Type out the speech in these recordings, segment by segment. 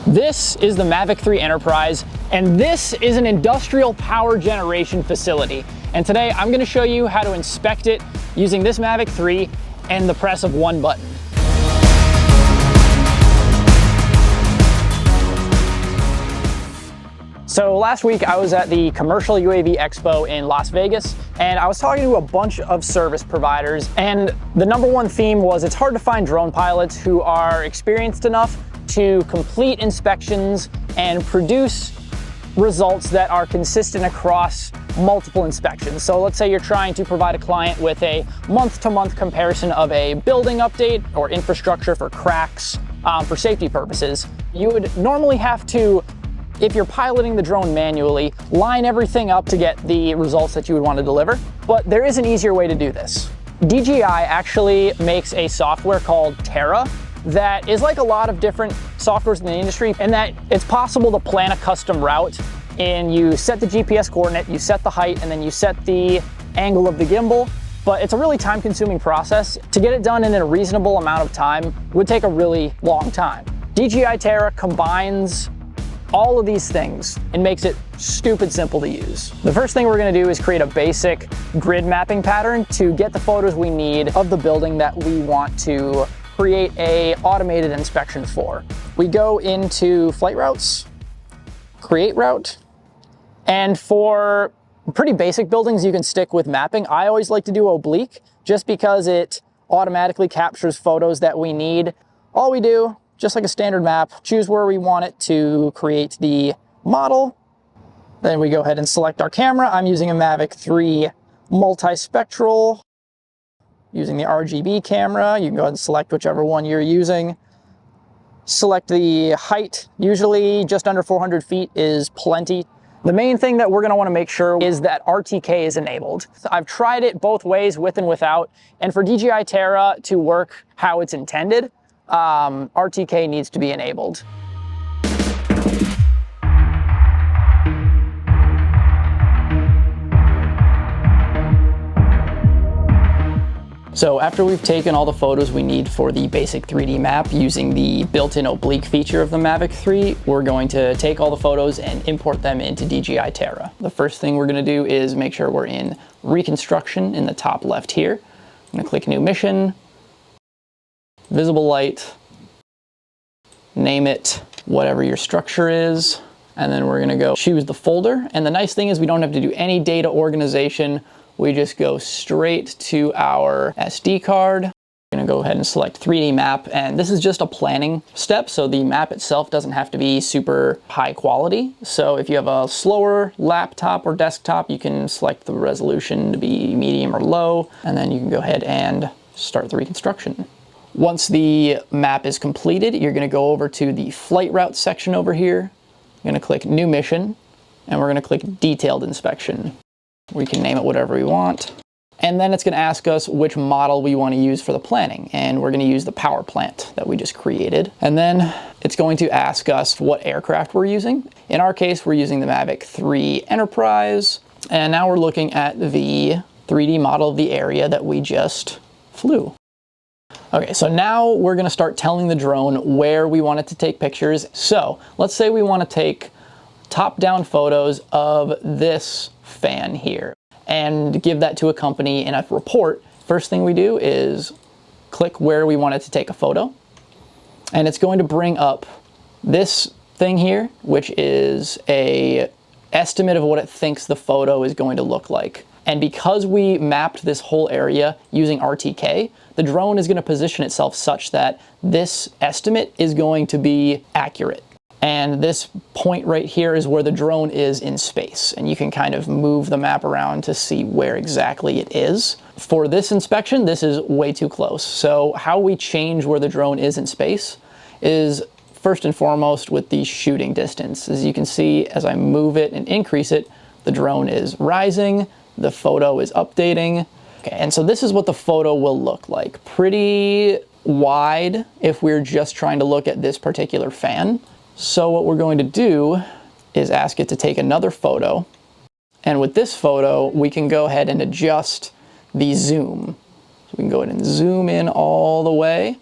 This is the Mavic 3 Enterprise, and this is an industrial power generation facility. And today I'm going to show you how to inspect it using this Mavic 3 and the press of one button. So last week I was at the Commercial UAV Expo in Las Vegas, and I was talking to a bunch of service providers, and the number one theme was it's hard to find drone pilots who are experienced enough to complete inspections and produce results that are consistent across multiple inspections. So let's say you're trying to provide a client with a month-to-month comparison of a building update or infrastructure for cracks for safety purposes. You would normally have to, if you're piloting the drone manually, line everything up to get the results that you would want to deliver. But there is an easier way to do this. DJI actually makes a software called Terra that is like a lot of different softwares in the industry, and that it's possible to plan a custom route, and you set the GPS coordinate, you set the height, and then you set the angle of the gimbal. But it's a really time-consuming process. To get it done in a reasonable amount of time would take a really long time. DJI Terra combines all of these things and makes it stupid simple to use. The first thing we're going to do is create a basic grid mapping pattern to get the photos we need of the building that we want to create a automated inspection for. We go into flight routes, create route, and for pretty basic buildings you can stick with mapping. I always like to do oblique just because it automatically captures photos that we need. All we do, just like a standard map, choose where we want it to create the model. Then we go ahead and select our camera. I'm using a Mavic 3 multispectral. Using the RGB camera, you can go ahead and select whichever one you're using. Select the height. Usually just under 400 feet is plenty. The main thing that we're going to want to make sure is that RTK is enabled. So I've tried it both ways, with and without, and for DJI Terra to work how it's intended, RTK needs to be enabled. So after we've taken all the photos we need for the basic 3D map using the built-in oblique feature of the Mavic 3, we're going to take all the photos and import them into DJI Terra. The first thing we're going to do is make sure we're in reconstruction in the top left here. I'm going to click new mission, visible light, name it whatever your structure is, and then we're going to go choose the folder. And the nice thing is we don't have to do any data organization. We just go straight to our SD card. I'm gonna go ahead and select 3D map, and this is just a planning step, so the map itself doesn't have to be super high quality. So if you have a slower laptop or desktop, you can select the resolution to be medium or low, and then you can go ahead and start the reconstruction. Once the map is completed, you're gonna go over to the flight route section over here. You're gonna click new mission, and we're gonna click detailed inspection. We can name it whatever we want. And then it's going to ask us which model we want to use for the planning. And we're going to use the power plant that we just created. And then it's going to ask us what aircraft we're using. In our case, we're using the Mavic 3 Enterprise. And now we're looking at the 3D model of the area that we just flew. Okay, so now we're going to start telling the drone where we want it to take pictures. So let's say we want to take top-down photos of this fan here and give that to a company in a report. First thing we do is click where we want it to take a photo, and it's going to bring up this thing here, which is a estimate of what it thinks the photo is going to look like. And because we mapped this whole area using RTK, the drone is going to position itself such that this estimate is going to be accurate. And this point right here is where the drone is in space, and you can kind of move the map around to see where exactly it is. For this inspection, this is way too close. So how we change where the drone is in space is first and foremost with the shooting distance. As you can see, as I move it and increase it, the drone is rising, the photo is updating. Okay, and so this is what the photo will look like. Pretty wide if we're just trying to look at this particular fan. So what we're going to do is ask it to take another photo. And with this photo, we can go ahead and adjust the zoom. So we can go ahead and zoom in all the way.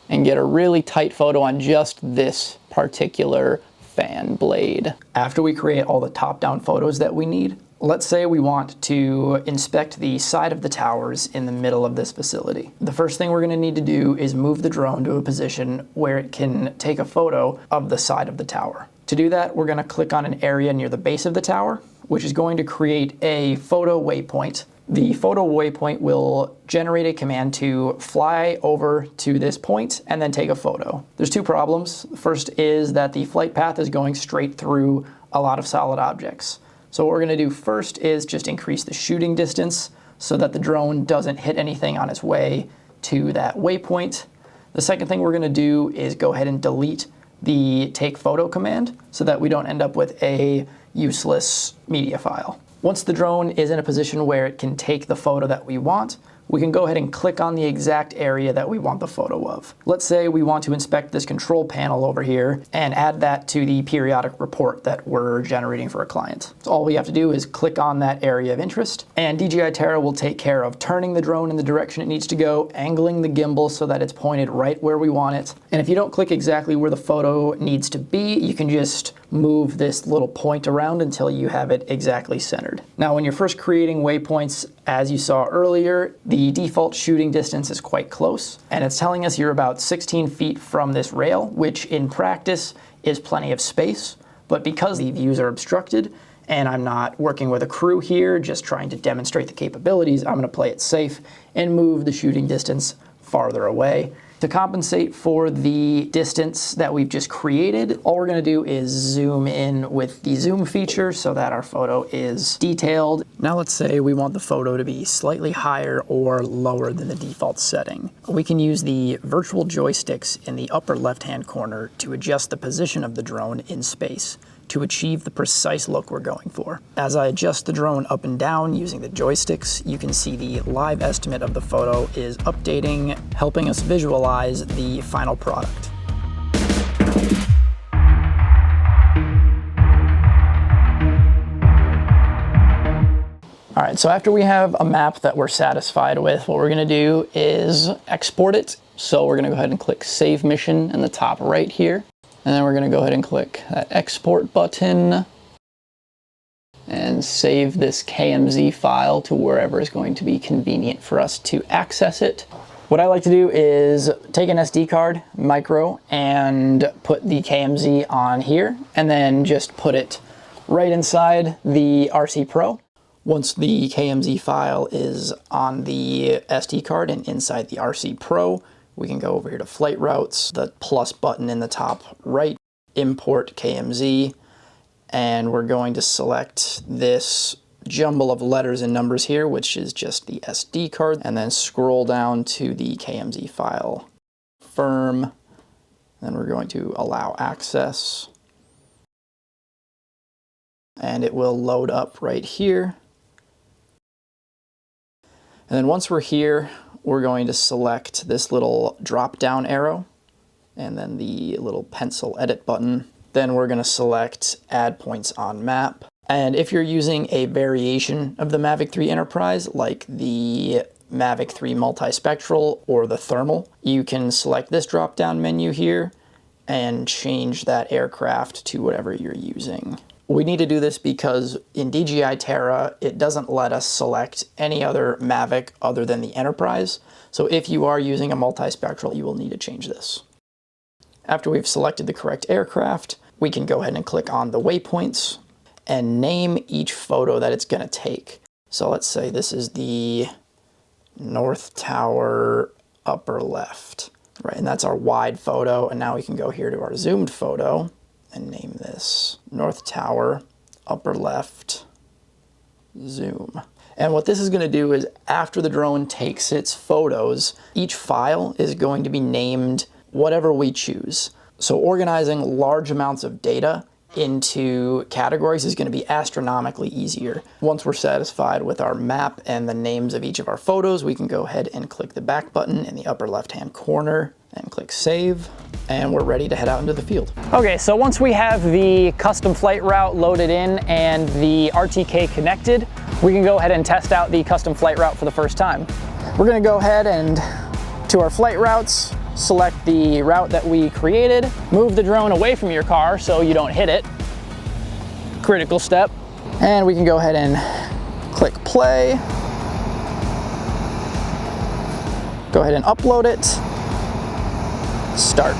and get a really tight photo on just this particular fan blade. After we create all the top-down photos that we need, let's say we want to inspect the side of the towers in the middle of this facility. The first thing we're going to need to do is move the drone to a position where it can take a photo of the side of the tower. To do that, we're going to click on an area near the base of the tower, which is going to create a photo waypoint. The photo waypoint will generate a command to fly over to this point and then take a photo. There's two problems. The first is that the flight path is going straight through a lot of solid objects. So what we're going to do first is just increase the shooting distance so that the drone doesn't hit anything on its way to that waypoint. The second thing we're going to do is go ahead and delete the take photo command so that we don't end up with a useless media file. Once the drone is in a position where it can take the photo that we want, we can go ahead and click on the exact area that we want the photo of. Let's say we want to inspect this control panel over here and add that to the periodic report that we're generating for a client. So all we have to do is click on that area of interest, and DJI Terra will take care of turning the drone in the direction it needs to go, angling the gimbal so that it's pointed right where we want it. And if you don't click exactly where the photo needs to be, you can just move this little point around until you have it exactly centered. Now, when you're first creating waypoints, as you saw earlier, the default shooting distance is quite close, and it's telling us you're about 16 feet from this rail, which in practice is plenty of space. But because the views are obstructed, and I'm not working with a crew here, just trying to demonstrate the capabilities, I'm going to play it safe and move the shooting distance farther away. To compensate for the distance that we've just created, all we're going to do is zoom in with the zoom feature so that our photo is detailed. Now let's say we want the photo to be slightly higher or lower than the default setting. We can use the virtual joysticks in the upper left-hand corner to adjust the position of the drone in space to achieve the precise look we're going for. As I adjust the drone up and down using the joysticks, you can see the live estimate of the photo is updating, helping us visualize the final product. All right, so after we have a map that we're satisfied with, what we're gonna do is export it. So we're gonna go ahead and click Save Mission in the top right here. And then we're going to go ahead and click that export button and save this KMZ file to wherever is going to be convenient for us to access it. What I like to do is take an SD card, micro, and put the KMZ on here, and then just put it right inside the RC Pro. Once the KMZ file is on the SD card and inside the RC Pro, we can go over here to flight routes, the plus button in the top right, import KMZ, and we're going to select this jumble of letters and numbers here, which is just the SD card, and then scroll down to the KMZ file, firm, then we're going to allow access, and it will load up right here. And then once we're here, we're going to select this little drop-down arrow and then the little pencil edit button. Then we're going to select Add Points on Map. And if you're using a variation of the Mavic 3 Enterprise, like the Mavic 3 Multispectral or the Thermal, you can select this drop-down menu here and change that aircraft to whatever you're using. We need to do this because in DJI Terra, it doesn't let us select any other Mavic other than the Enterprise. So if you are using a multispectral, you will need to change this. After we've selected the correct aircraft, we can go ahead and click on the waypoints and name each photo that it's going to take. So let's say this is the North Tower upper left, right? And that's our wide photo. And now we can go here to our zoomed photo and name this North Tower, upper left, zoom. And what this is going to do is after the drone takes its photos, each file is going to be named whatever we choose. So organizing large amounts of data into categories is going to be astronomically easier. Once we're satisfied with our map and the names of each of our photos, we can go ahead and click the back button in the upper left-hand corner and click Save, and we're ready to head out into the field. Okay, so once we have the custom flight route loaded in and the RTK connected, we can go ahead and test out the custom flight route for the first time. We're going to go ahead and to our flight routes, select the route that we created, move the drone away from your car so you don't hit it. Critical step. And we can go ahead and click play. Go ahead and upload it. Start.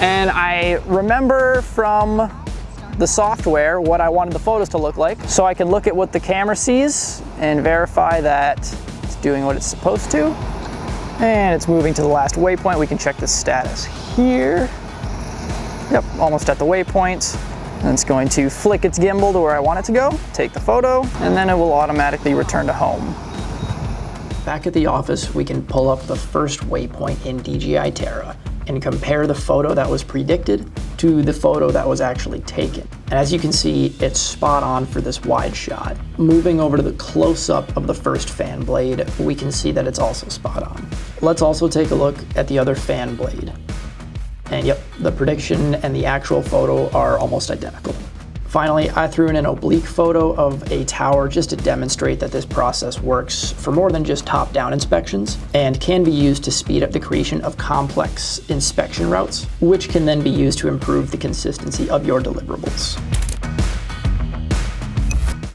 And I remember from the software what I wanted the photos to look like, so I can look at what the camera sees and verify that it's doing what it's supposed to. And it's moving to the last waypoint. We can check the status here. Yep, almost at the waypoint. And it's going to flick its gimbal to where I want it to go, take the photo, and then it will automatically return to home. Back at the office, we can pull up the first waypoint in DJI Terra and compare the photo that was predicted to the photo that was actually taken. And as you can see, it's spot on for this wide shot. Moving over to the close-up of the first fan blade, we can see that it's also spot on. Let's also take a look at the other fan blade. And yep, the prediction and the actual photo are almost identical. Finally, I threw in an oblique photo of a tower just to demonstrate that this process works for more than just top-down inspections and can be used to speed up the creation of complex inspection routes, which can then be used to improve the consistency of your deliverables.